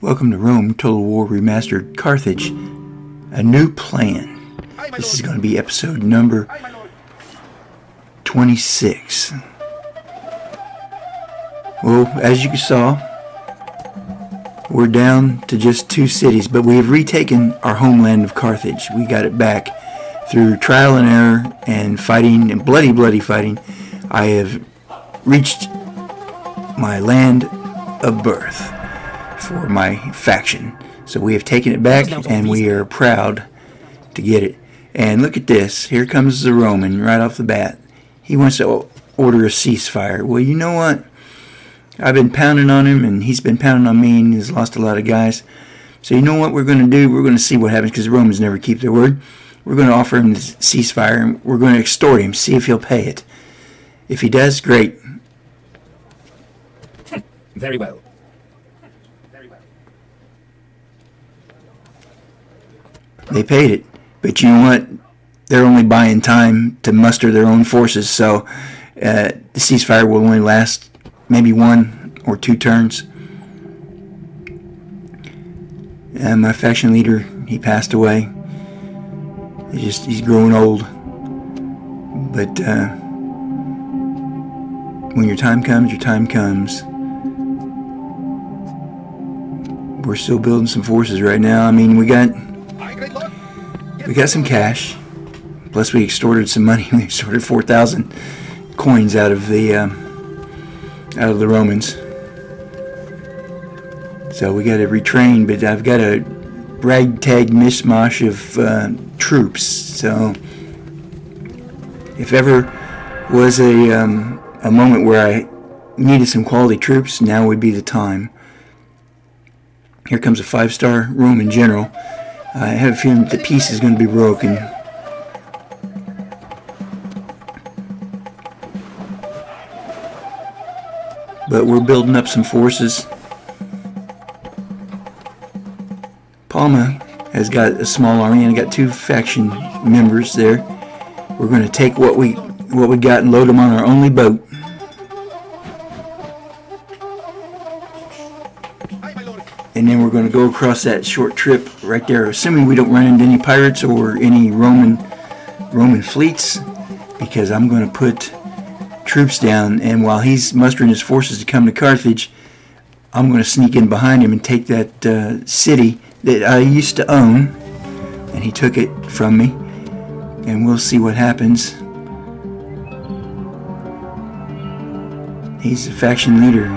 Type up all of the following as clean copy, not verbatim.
Welcome to Rome, Total War Remastered, Carthage. A new plan. This is going to be episode number 26. Well, as you saw, we're down to just 2 cities, but we have retaken our homeland of Carthage. We got it back through trial and error and fighting, and bloody fighting. I have reached my land of birth for my faction. So we have taken it back, and we are proud to get it. And look at this. Here comes the Roman right off the bat. He wants to order a ceasefire. Well, you know what? I've been pounding on him, and he's been pounding on me, and he's lost a lot of guys. So you know what we're going to do? We're going to see what happens, because the Romans never keep their word. We're going to offer him the ceasefire, and we're going to extort him, see if he'll pay it. If he does, great. Very well. They paid it, but you know what? They're only buying time to muster their own forces, so the ceasefire will only last maybe 1 or 2 turns. And my faction leader, he passed away. He's growing old. But when your time comes, your time comes. We're still building some forces right now. I mean, we got some cash, plus we extorted some money. We extorted 4,000 coins out of the Romans. So we got to retrain, but I've got a ragtag mishmash of troops. So if ever was a moment where I needed some quality troops, now would be the time. Here comes a 5-star Roman general. I have a feeling the peace is going to be broken. But we're building up some forces. Palma has got a small army, and I got 2 faction members there. We're going to take what we got and load them on our only boat. And then we're going to go across that short trip right there, assuming we don't run into any pirates or any Roman fleets, because I'm going to put troops down, and while he's mustering his forces to come to Carthage, I'm going to sneak in behind him and take that city that I used to own, and he took it from me, and we'll see what happens. He's a faction leader.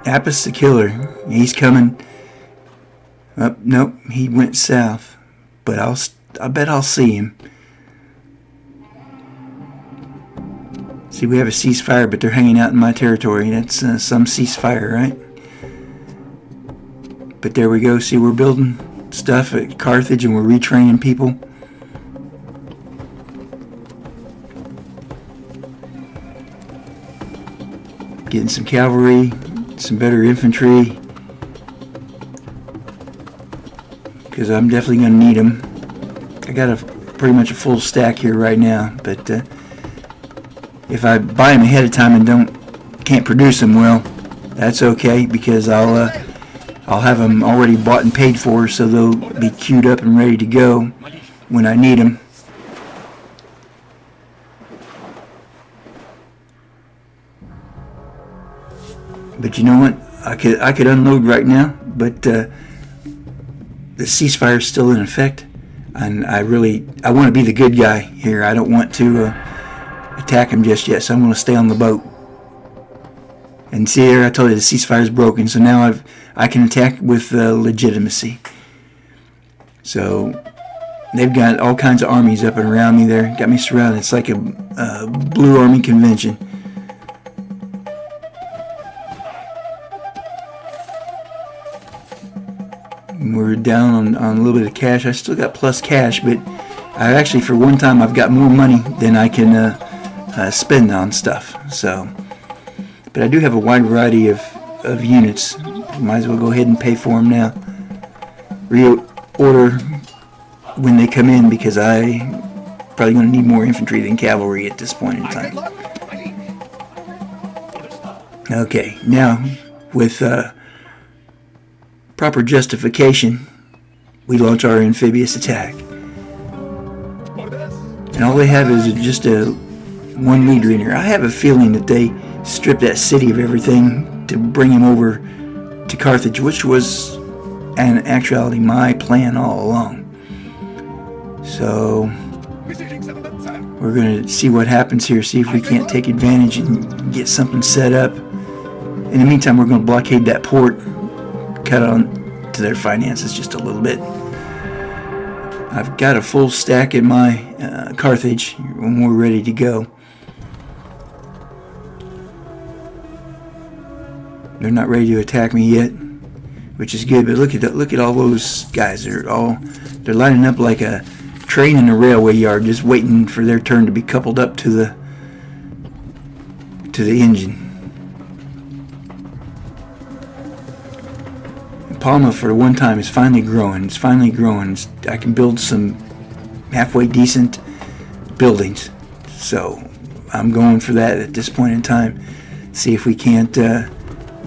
Apis the Killer, he's coming. Nope, he went south, but I bet I'll see him. See, we have a ceasefire, but they're hanging out in my territory. That's some ceasefire, right? But there we go. See, we're building stuff at Carthage, and we're retraining people. Getting some cavalry, some better infantry, because I'm definitely going to need them. I got pretty much a full stack here right now, but if I buy them ahead of time and can't produce them, well, that's okay, because I'll have them already bought and paid for, so they'll be queued up and ready to go when I need them. But you know what? I could unload right now, but the ceasefire is still in effect, and I want to be the good guy here. I don't want to attack him just yet, so I'm going to stay on the boat. And see there, I told you the ceasefire is broken, so now I can attack with legitimacy. So they've got all kinds of armies up and around me there. Got me surrounded. It's like a Blue Army convention. We're down on a little bit of cash. I still got plus cash, but I actually, for one time, I've got more money than I can spend on stuff. So, but I do have a wide variety of units. Might as well go ahead and pay for them now. Reorder when they come in, because I probably going to need more infantry than cavalry at this point in time. Okay, now with proper justification, we launch our amphibious attack. And all they have is just a one leader in here. I have a feeling that they stripped that city of everything to bring him over to Carthage, which was in actuality my plan all along. So we're going to see what happens here, see if we can't take advantage and get something set up. In the meantime, we're going to blockade that port, cut on to their finances just a little bit. I've got a full stack in my Carthage when we're ready to go. They're not ready to attack me yet, which is good. But look at that! Look at all those guys. They're lining up like a train in a railway yard, just waiting for their turn to be coupled up to the engine. And Palma, for one time, is finally growing. It's finally growing. I can build some halfway decent buildings. So I'm going for that at this point in time. See if we can't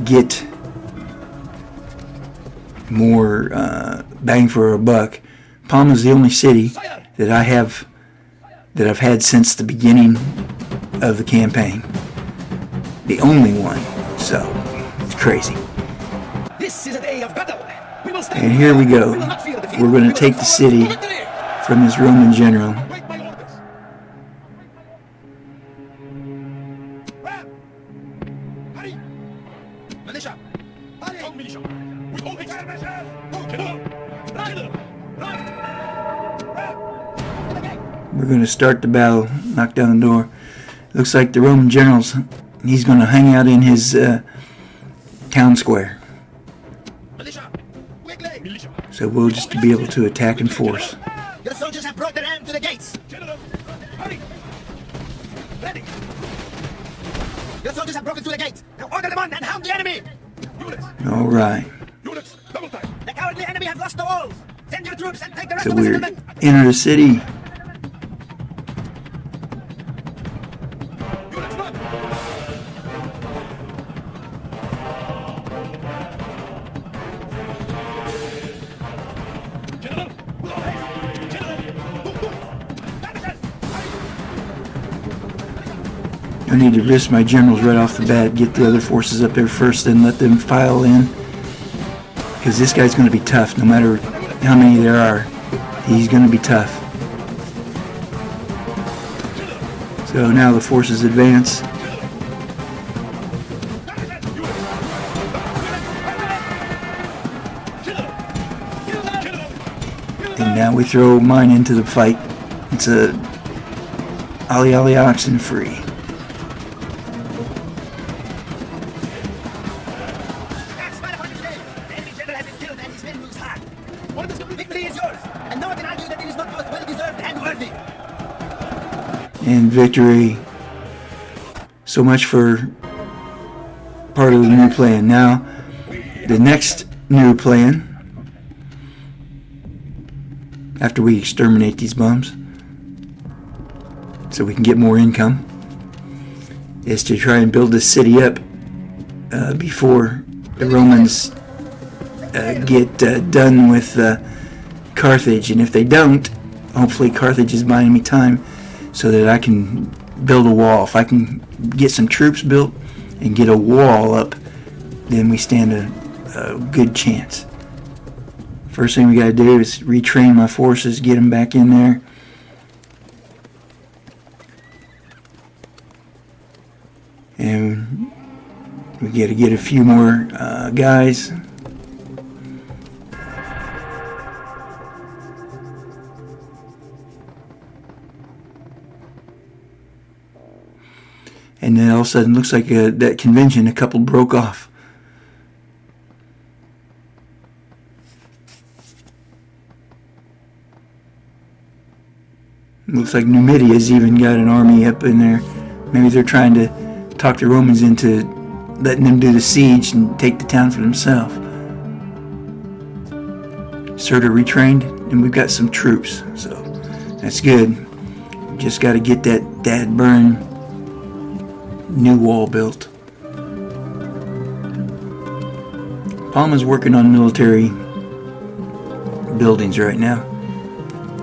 get more bang for our buck. Palma's the only city that I've had since the beginning of the campaign. The only one. So it's crazy. This is a day of battle. We will stand. And here we go. We're going to take the city from this Roman general. We're going to start the battle, knock down the door. Looks like the Roman general's, he's going to hang out in his town square. So we'll just be able to attack in force. Your soldiers have brought the ram to the gates. Your soldiers have broken through the gate. Now order them on and hound the enemy. All right. The cowardly enemy have lost the walls. Send your troops and take the rest So of the we're settlement. enter the city. I need to risk my generals right off the bat, get the other forces up there first, then let them file in. Because this guy's going to be tough, no matter how many there are. He's going to be tough. So now the forces advance. And now we throw mine into the fight. It's a ollie ollie oxen free. And victory. So much for part of the new plan. Now, the next new plan, after we exterminate these bums, so we can get more income, is to try and build this city up before the Romans get done with Carthage. And if they don't, hopefully Carthage is buying me time so that I can build a wall. If I can get some troops built and get a wall up, then we stand a good chance. First thing we got to do is retrain my forces, get them back in there. And we got to get a few more guys. And then all of a sudden, looks like that convention, a couple broke off. Looks like Numidia's even got an army up in there. Maybe they're trying to talk the Romans into letting them do the siege and take the town for themselves. Serta retrained, and we've got some troops, so that's good. Just got to get that burn new wall built. Palma's working on military buildings right now.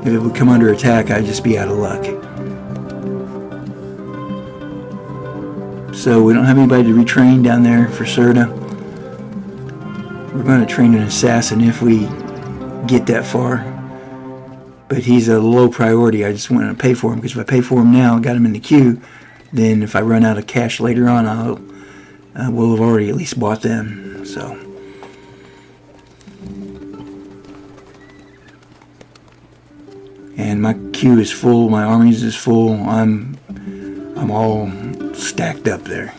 If it would come under attack, I'd just be out of luck. So we don't have anybody to retrain down there for Serta. We're going to train an assassin if we get that far. But he's a low priority. I just want to pay for him, because if I pay for him now, got him in the queue, then if I run out of cash later on, we'll have already at least bought them. So. And my queue is full. My armies is full. I'm all stacked up there.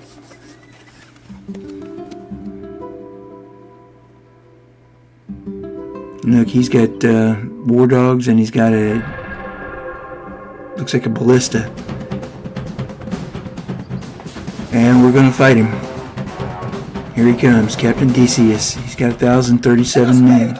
Look, he's got war dogs, and he's got looks like a ballista. And we're gonna fight him. Here he comes, Captain Decius. He's got 1,037 men.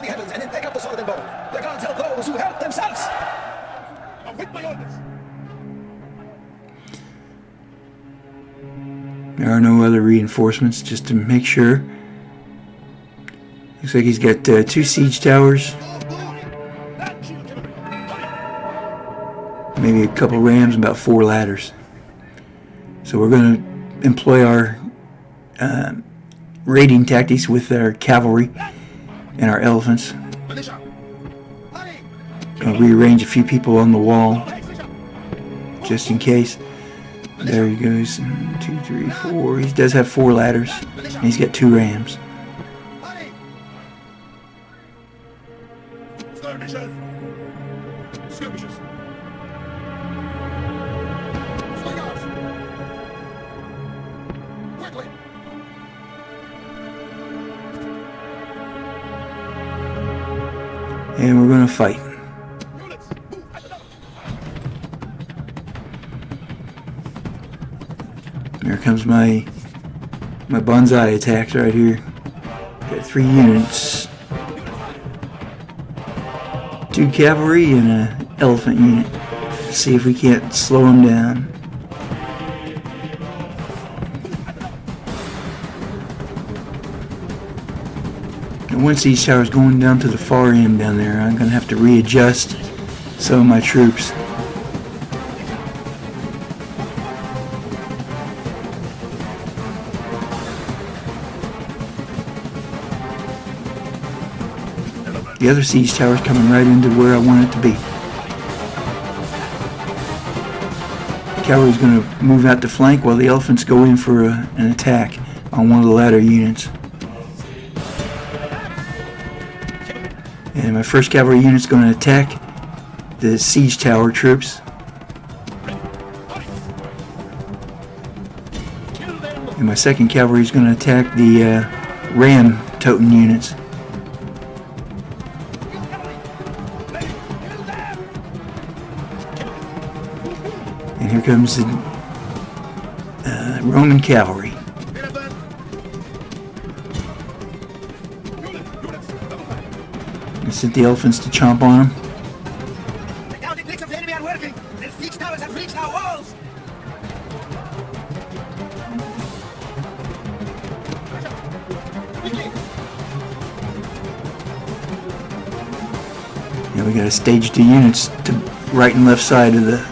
There are no other reinforcements, just to make sure. Looks like he's got 2 siege towers, maybe a couple rams, and about 4 ladders. So we're going to employ our raiding tactics with our cavalry and our elephants. Going to rearrange a few people on the wall, just in case. There he goes. 2, 3, 4. He does have 4 ladders, and he's got 2 rams. And we're going to fight. Here comes my bonsai attacks right here. Got 3 units. 2 cavalry and an elephant unit. Let's see if we can't slow them down. And once these towers going down to the far end down there, I'm going to have to readjust some of my troops. The other siege tower is coming right into where I want it to be. The cavalry's going to move out to flank while the elephants go in for an attack on one of the ladder units. And my first cavalry unit's going to attack the siege tower troops. And my second cavalry is going to attack the ram-toting units. And here comes the Roman cavalry. I sent the elephants to chomp on them. The counting tricks of the enemy are working. Their siege towers have reached our walls. Yeah, we got to stage 2 units to right and left side of the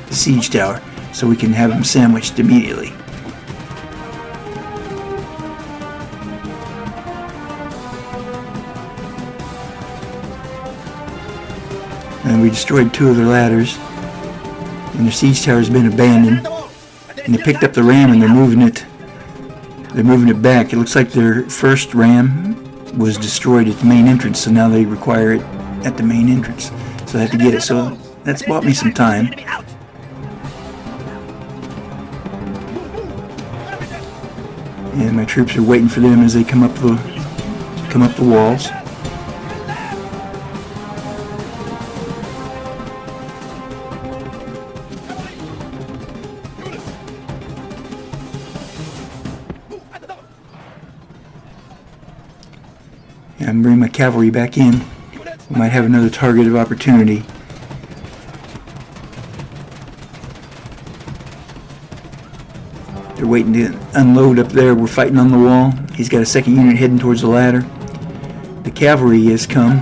siege tower so we can have them sandwiched immediately. And we destroyed 2 of their ladders, and their siege tower has been abandoned. And they picked up the ram and they're moving it back. It looks like their first ram was destroyed at the main entrance, so now they require it at the main entrance. So I have to get it. So that's bought me some time. And my troops are waiting for them as they come up the walls. And I'm bringing my cavalry back in. We might have another target of opportunity. They're waiting to unload up there. We're fighting on the wall. He's got a second unit heading towards the ladder. The cavalry has come.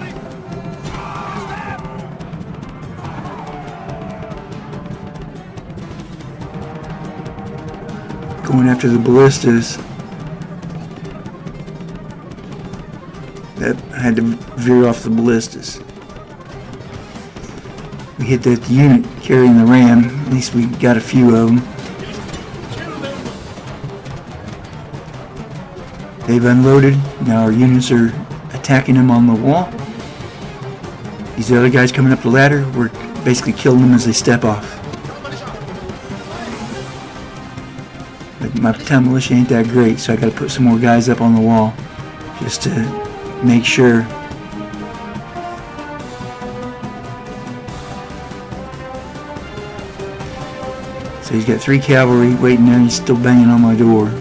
Going after the ballistas. I had to veer off the ballistas. We hit that unit carrying the ram. At least we got a few of them. They've unloaded. Now our units are attacking them on the wall. These other guys coming up the ladder, we're basically killing them as they step off. But my town militia ain't that great, so I gotta put some more guys up on the wall just to make sure. So he's got 3 cavalry waiting there, and he's still banging on my door.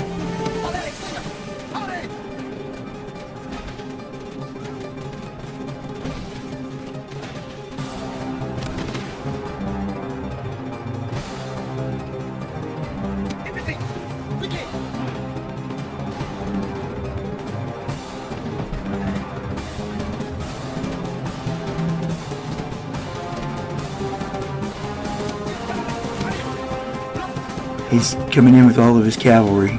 He's coming in with all of his cavalry.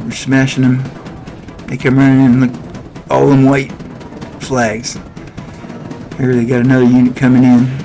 We're smashing them. They come running in, look, all them white flags. Here they got another unit coming in.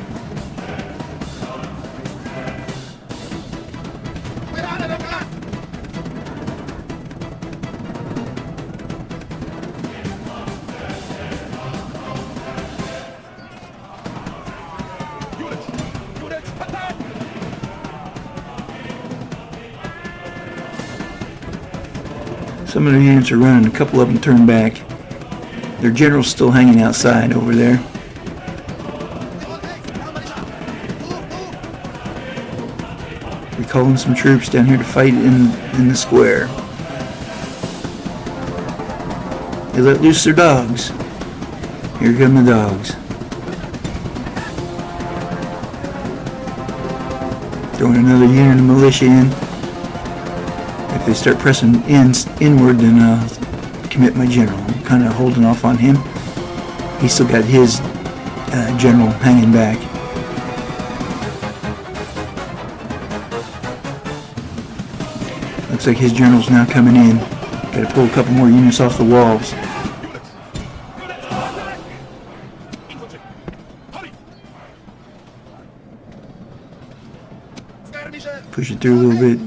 Some of the units are running, a couple of them turned back. Their general's still hanging outside over there. We're calling some troops down here to fight in the square. They let loose their dogs. Here come the dogs. Throwing another unit of militia in. If they start pressing inward, then I'll commit my general. I'm kind of holding off on him. He's still got his general hanging back. Looks like his general's now coming in. Got to pull a couple more units off the walls. Push it through a little bit.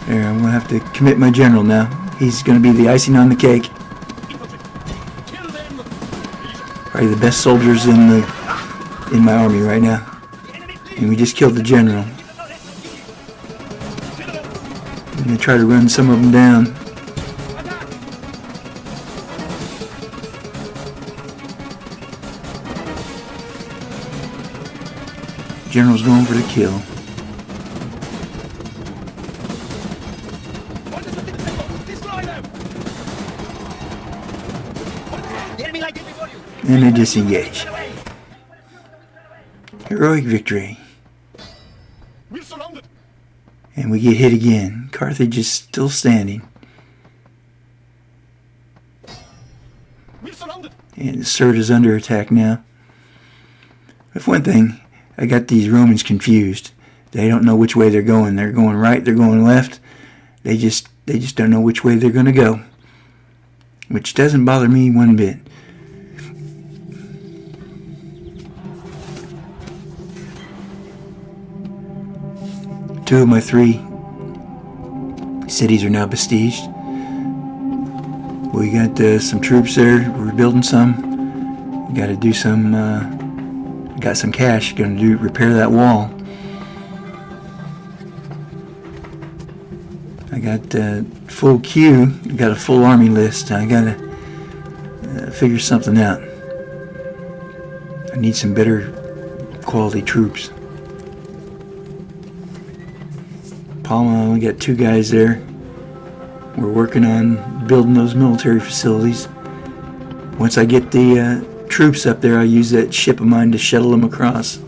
There, I'm going to have to commit my general now. He's going to be the icing on the cake. Probably the best soldiers in my army right now. And we just killed the general. I'm going to try to run some of them down. General's going for the kill. And they disengage. Heroic victory. And we get hit again. Carthage is still standing. And Sirte is under attack now. If one thing, I got these Romans confused. They don't know which way they're going. They're going right, they're going left. They just don't know which way they're going to go. Which doesn't bother me one bit. Two of my 3 cities are now besieged. We got some troops there. We're building some. We got to do some. Got some cash. Going to repair that wall. I got full queue. Got a full army list. I got to figure something out. I need some better quality troops. Palma, we got 2 guys there. We're working on building those military facilities. Once I get the troops up there, I'll use that ship of mine to shuttle them across.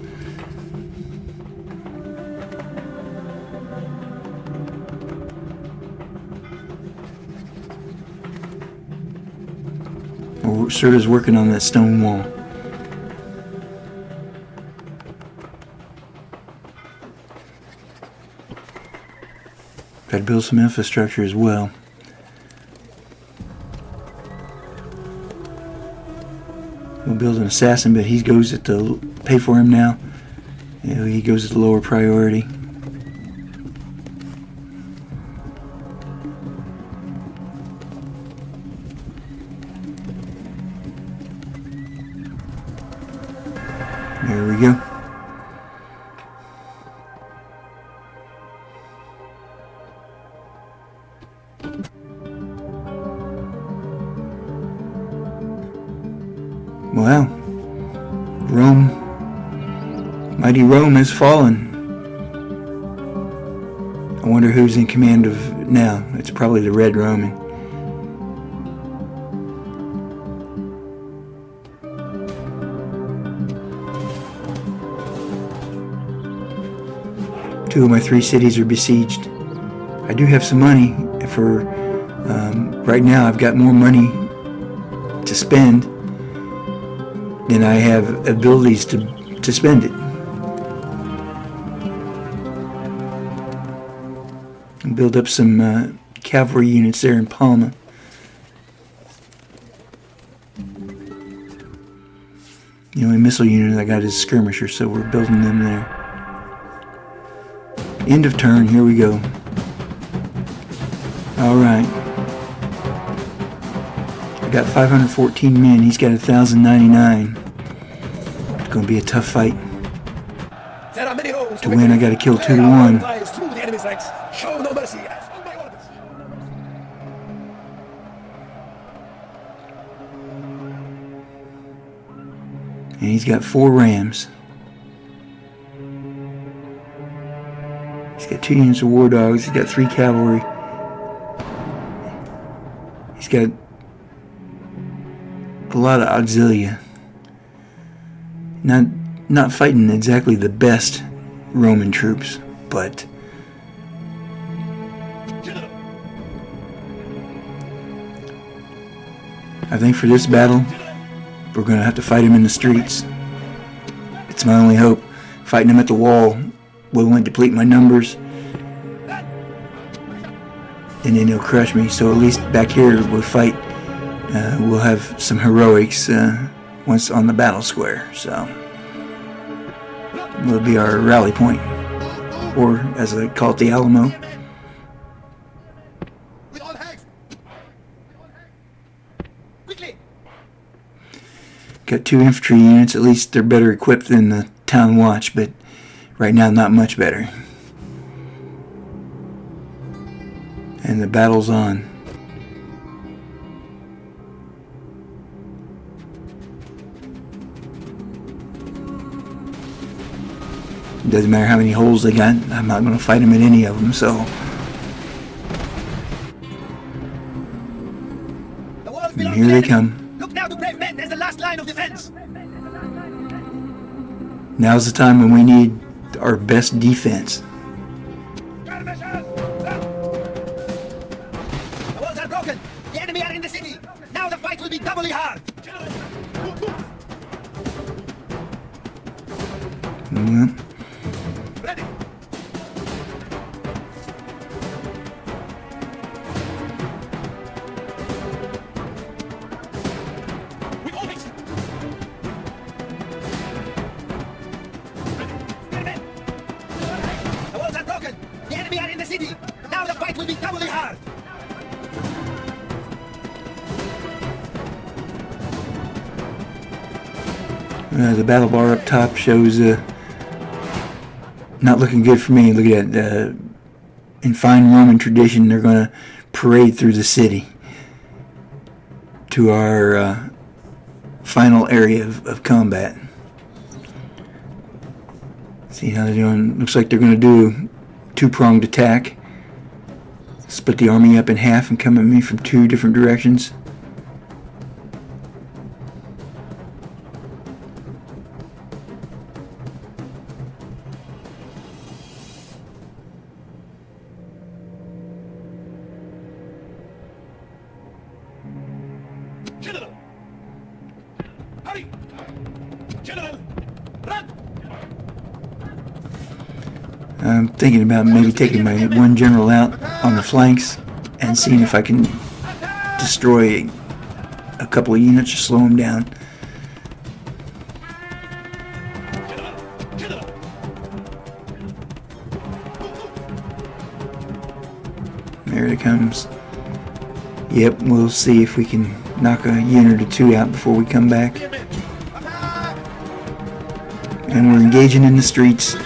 Serta's working on that stone wall. Got to build some infrastructure as well. We'll build an assassin, but he goes at the pay for him now. You know, he goes at the lower priority. There we go. Wow. Rome, mighty Rome has fallen. I wonder who's in command of now. It's probably the Red Roman. Two of my 3 cities are besieged. I do have some money for, right now I've got more money to spend than I have abilities to spend it. And build up some cavalry units there in Palma. The only missile unit I got is skirmisher, so we're building them there. End of turn, here we go. Alright. I got 514 men, he's got 1,099. It's gonna be a tough fight. To win, I gotta kill 2 to 1. And he's got 4 rams. He's got 2 units of war dogs. He's got 3 cavalry. He's got a lot of auxilia. Not fighting exactly the best Roman troops, but I think for this battle, we're going to have to fight him in the streets. It's my only hope. Fighting him at the wall will only deplete my numbers, and then he'll crush me. So at least back here we'll fight. We'll have some heroics once on the battle square. So will be our rally point, or as I call it, the Alamo. Got 2 infantry units. At least they're better equipped than the town watch, but right now not much better. And the battle's on. Doesn't matter how many holes they got, I'm not going to fight them at any of them, so. And here they come. Look now to brave men as the last line of defense. Now's the time when we need our best defense. The walls are broken. The enemy are in the city. Now the fight will be doubly hard. Ready. With all haste. Ready. The walls are broken. The enemy are in the city. Now the fight will be doubly hard. The battle bar up top shows not looking good for me. Look at that. In fine Roman tradition, they're going to parade through the city to our final area of combat. See how they're doing? Looks like they're going to do a 2-pronged attack. split the army up in half and come at me from two different directions. General! Hurry! General! Run! I'm thinking about maybe taking my one general out on the flanks and seeing if I can destroy a couple of units or slow them down. General! There it comes. Yep, we'll see if we can knock a unit or two out before we come back. And we're engaging in the streets.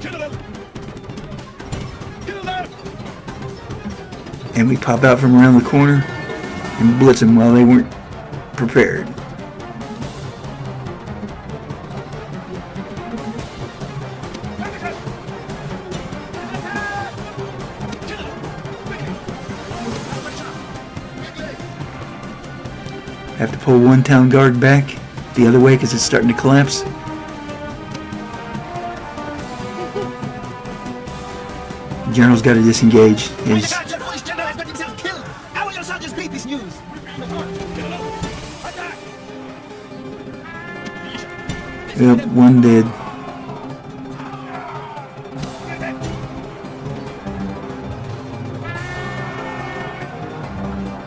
General! General! And we pop out from around the corner and blitz them while they weren't prepared. Have to pull one town guard back the other way because it's starting to collapse. General's got to disengage. My His, God, your foolish general has got himself killed! How will your soldiers greet this news? Attack! yep, one dead.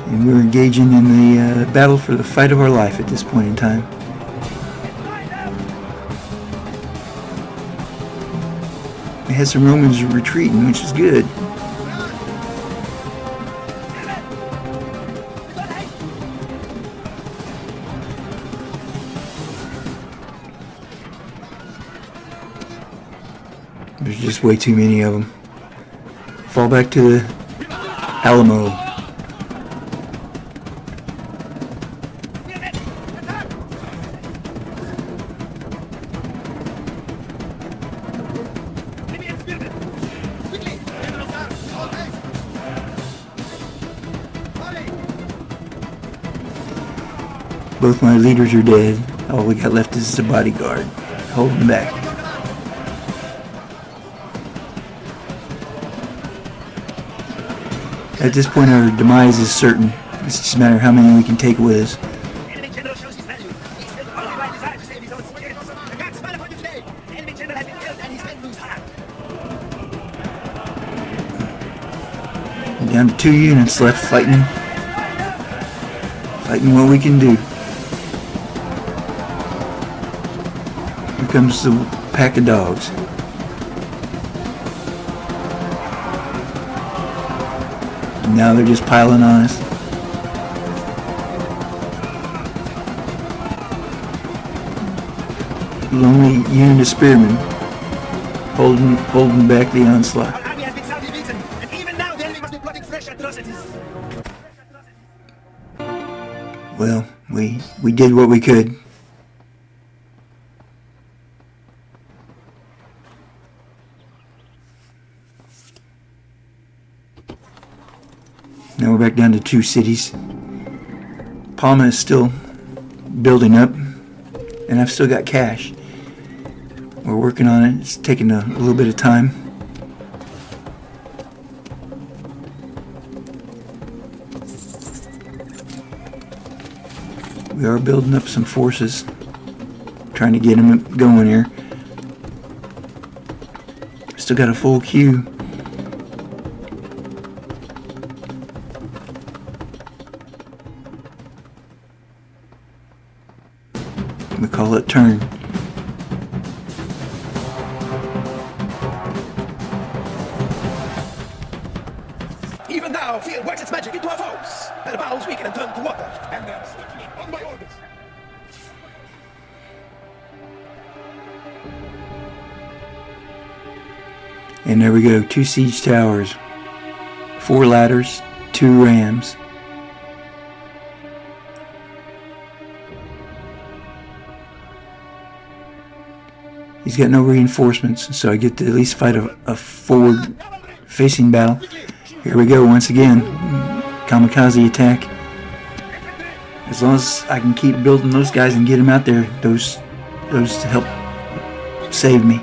And we're engaging in the battle for the fight of our life at this point in time. We had some Romans retreating, which is good. There's just way too many of them. Fall back to the Alamo. Both my leaders are dead. All we got left is the bodyguard, holding back. At this point, our demise is certain. It's just a matter of how many we can take with us. The enemy general shows his value. He spent only by desire to save his own skin. I can't smile upon you today. The enemy general has been killed and his men lose heart. We're down to 2 units left fighting. Fighting what we can do. Here comes the pack of dogs. Now they're just piling on us. Lonely unit of spearmen holding back the onslaught. Our army has been soundly beaten, and even now the enemy must be plotting fresh atrocities. Well, we did what we could. Now we're back down to 2 cities. Palma is still building up, and I've still got cash. We're working on it. It's taking a little bit of time. We are building up some forces, trying to get them going here. Still got a full queue. We call it turn. Even now, fear works its magic into our foes. Their bowels weaken and turn to water. And they're sleeping on my orders. And there we go, 2 siege towers, 4 ladders, 2 rams. He's got no reinforcements, so I get to at least fight a forward-facing battle. Here we go once again. Kamikaze attack. As long as I can keep building those guys and get them out there, those to help save me.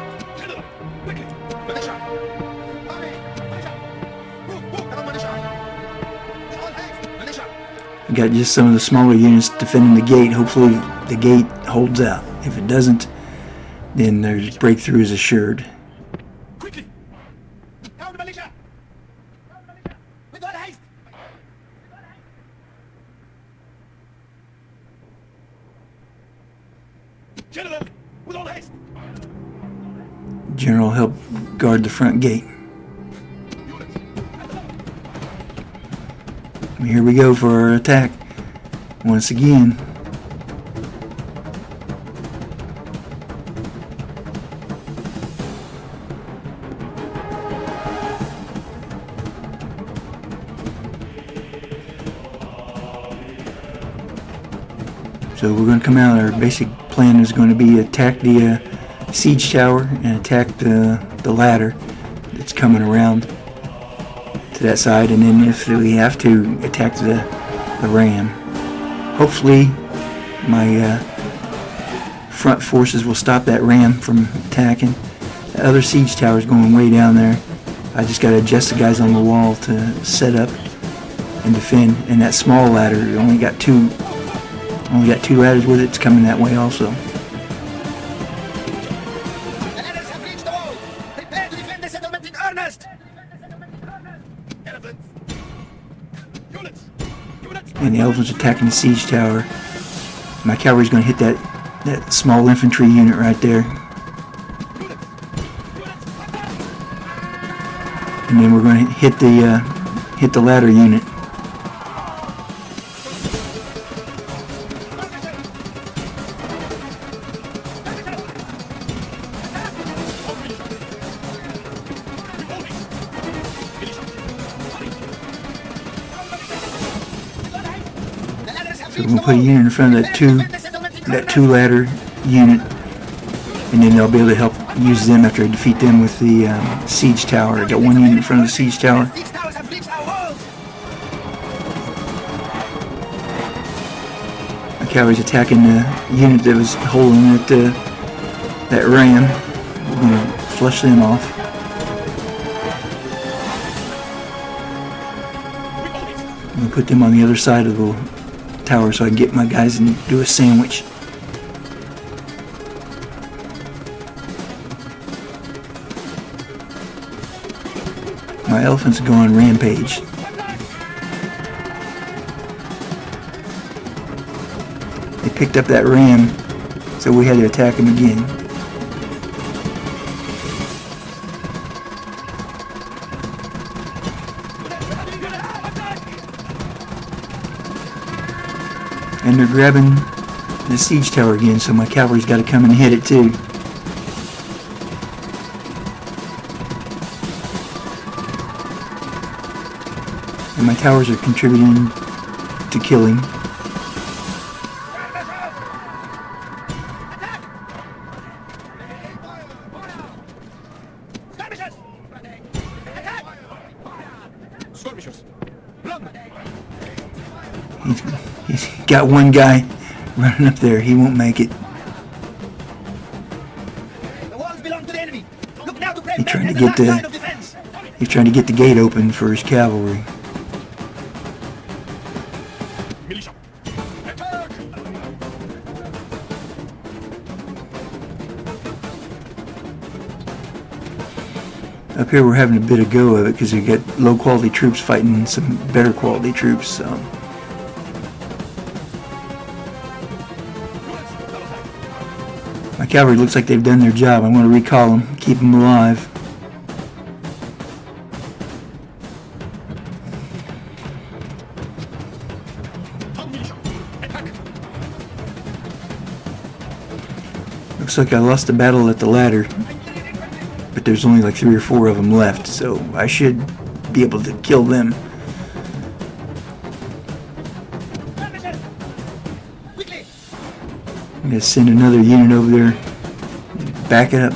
I got just some of the smaller units defending the gate. Hopefully the gate holds out. If it doesn't, then their breakthrough is assured. Quickly! Down the militia! With all haste! General, with all haste! General, help guard the front gate. Here we go for our attack. Once again. So we're going to come out. Our basic plan is going to be attack the siege tower and attack the ladder that's coming around to that side, and then if we have to, attack the ram. Hopefully my front forces will stop that ram from attacking. The other siege tower is going way down there. I just got to adjust the guys on the wall to set up and defend. And that small ladder, only got two ladders with it. It's coming that way also. The ladders have reached the wall! Prepare to defend the settlement in earnest! Elephants! Units! And the elephants attacking the siege tower. My cavalry's going to hit that small infantry unit right there. And then we're going to hit the ladder unit. So we're going to put a unit in front of that two ladder unit, and then they'll be able to help use them after I defeat them with the siege tower. I got one unit in front of the siege tower. These towers have reached our walls! My cavalry's attacking the unit that was holding that ram. We're going to flush them off. I'm going to put them on the other side of the tower so I can get my guys and do a sandwich. My elephants go on rampage. They picked up that ram, so we had to attack them again. And they're grabbing the siege tower again, so my cavalry's got to come and hit it too. And my towers are contributing to killing. He's got one guy running up there. He won't make it. The walls belong to the enemy! Look now to He's trying to the get last line of defense! He's trying to get the gate open for his cavalry. Militia! Up here we're having a bit of go of it because we got low quality troops fighting some better quality troops. So my cavalry looks like they've done their job. I'm going to recall them, keep them alive. Looks like I lost the battle at the ladder, but there's only like 3 or 4 of them left, so I should be able to kill them. I'm going to send another unit over there, back it up.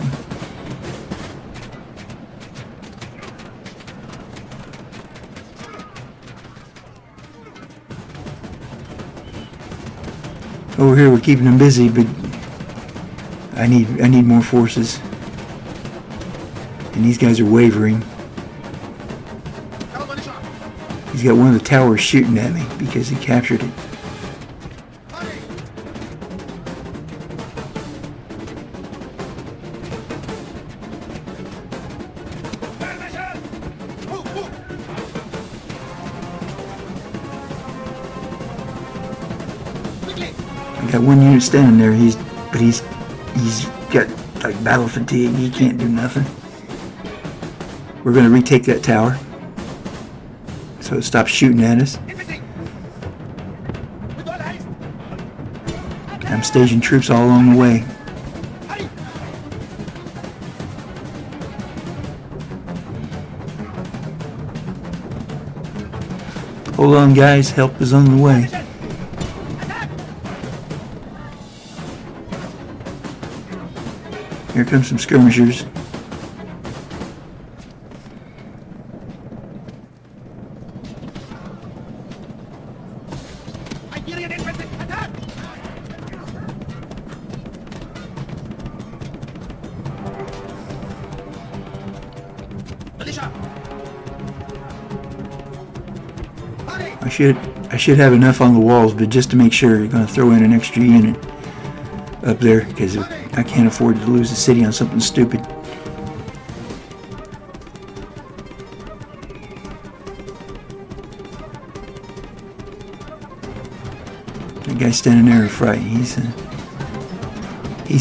Over here we're keeping them busy, but I need more forces. And these guys are wavering. He's got one of the towers shooting at me because he captured it. I got one unit standing there. He's got like battle fatigue. He can't do nothing. We're going to retake that tower so it stops shooting at us. I'm stationing troops all along the way. Hold on, guys. Help is on the way. Here comes some skirmishers. I should have enough on the walls, but just to make sure, you're going to throw in an extra unit up there because I can't afford to lose the city on something stupid. That guy standing there in fright, he's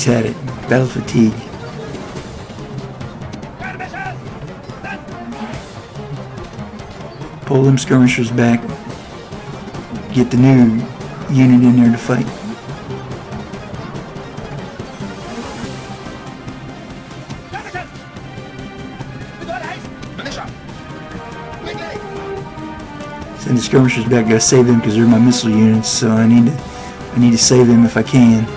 had it. Battle fatigue. Pull them skirmishers back. Get the new unit in there to fight. Send the skirmishers back. Gotta save them because they're my missile units. So I need to save them if I can.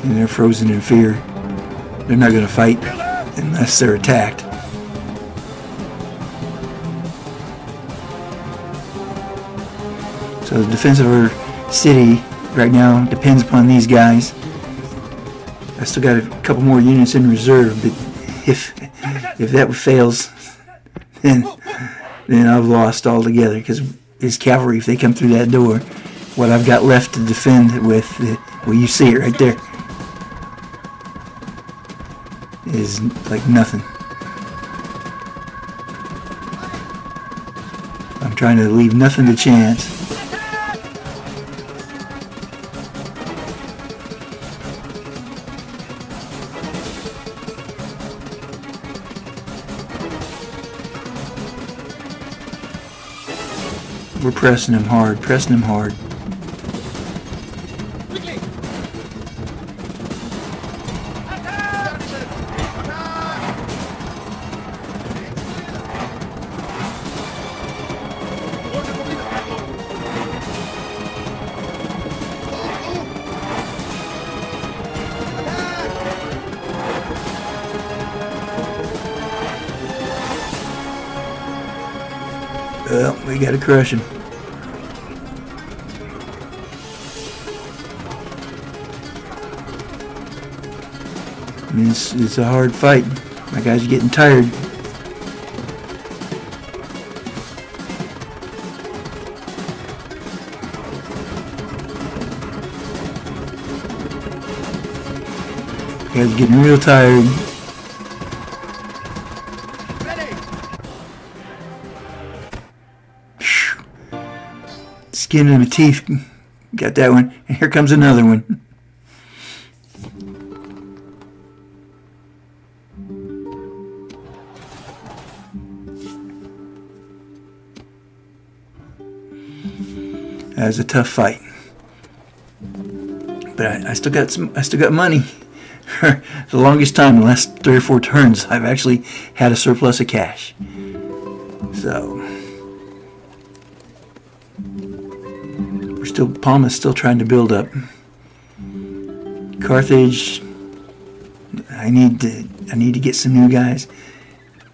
And they're frozen in fear. They're not going to fight unless they're attacked. So the defense of our city right now depends upon these guys. I still got a couple more units in reserve, but if that fails, then I've lost altogether. Because his cavalry, if they come through that door, what I've got left to defend with, well, you see it right there, is like nothing. I'm trying to leave nothing to chance. We're pressing him hard, pressing him hard. Well, we gotta crush him. I mean, it's a hard fight. My guys are getting tired. Guys are getting real tired. Skin in the teeth. Got that one. And here comes another one. That was a tough fight. but I still got money. For the longest time, the last 3 or 4 turns, I've actually had a surplus of cash. So Palma's still trying to build up. Carthage, I need to get some new guys.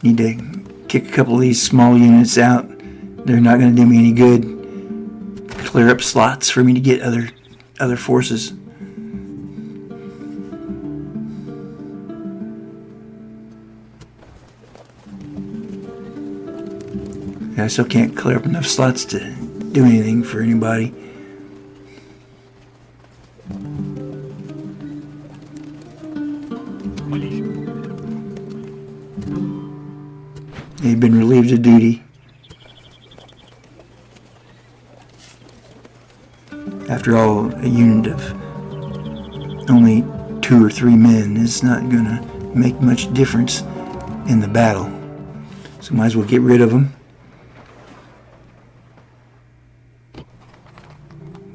Need to kick a couple of these small units out. They're not going to do me any good. Clear up slots for me to get other forces. I still can't clear up enough slots to do anything for anybody. They've been relieved of duty. After all, a unit of only 2 or 3 men is not going to make much difference in the battle. So might as well get rid of them.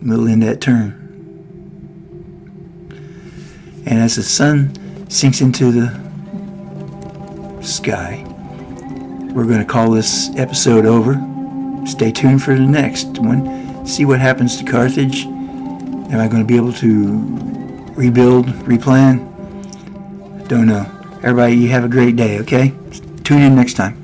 We'll end that turn. And as the sun sinks into the sky, we're going to call this episode over. Stay tuned for the next one. See what happens to Carthage. Am I going to be able to rebuild, replan? Don't know. Everybody, you have a great day, okay? Tune in next time.